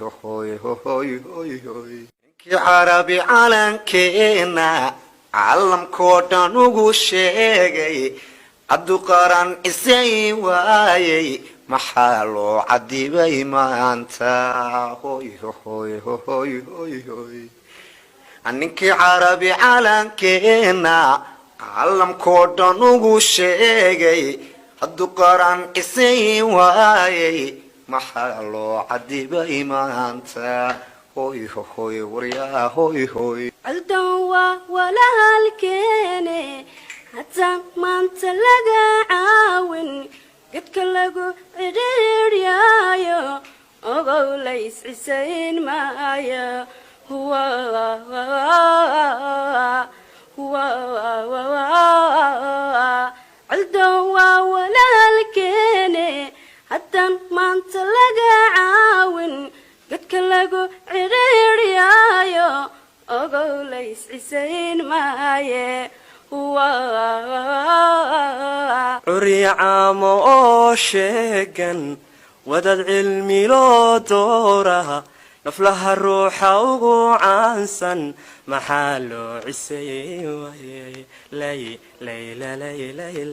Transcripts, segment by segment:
هوي هوي هوي هوي هوي كي عربي علن كينا علم كودان ugu sheegay abdu qaran isay waayay maxaa loo cadibay maanta hooy hooy hooy hooy hooy anninkii carabi calankeena calam koodan ugu sheegay abdu qaran isay waayay maxaa loo cadibay maanta hooy hooy waryaa hooy hooy aldawa wala halkeene hatta maanta laga caawin dadka lagu cidhiidhiyaayo ogow la iscisayn maayo aldawa wala halkeene hatta maanta laga caawin dadka lagu cidhiidhiyaayo ogow la iscisayn maaye عري عام أوشيغن ودد علمي لو دورها نفلها الروح وعنسن محالو عسي لي لي لي لي لي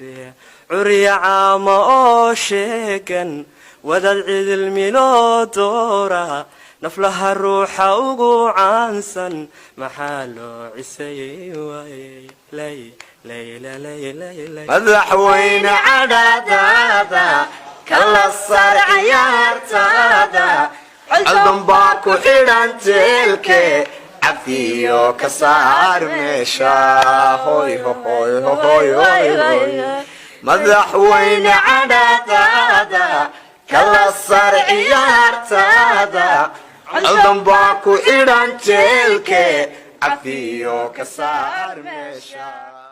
لي عري عام أوشيغن ودد علمي لو دورها نفلها الروح وعنسن محالو عسي لي لي لي لي لي مدحوين عدادادا كلا الصرع يارتادا عالدن باكو حيران تلكي عفيو كسار ميشا هوي هوي هوي هوي مدحوين عدادادا كلا الصرع يارتادا عالدن باكو حيران تلكي عفيو كسار ميشا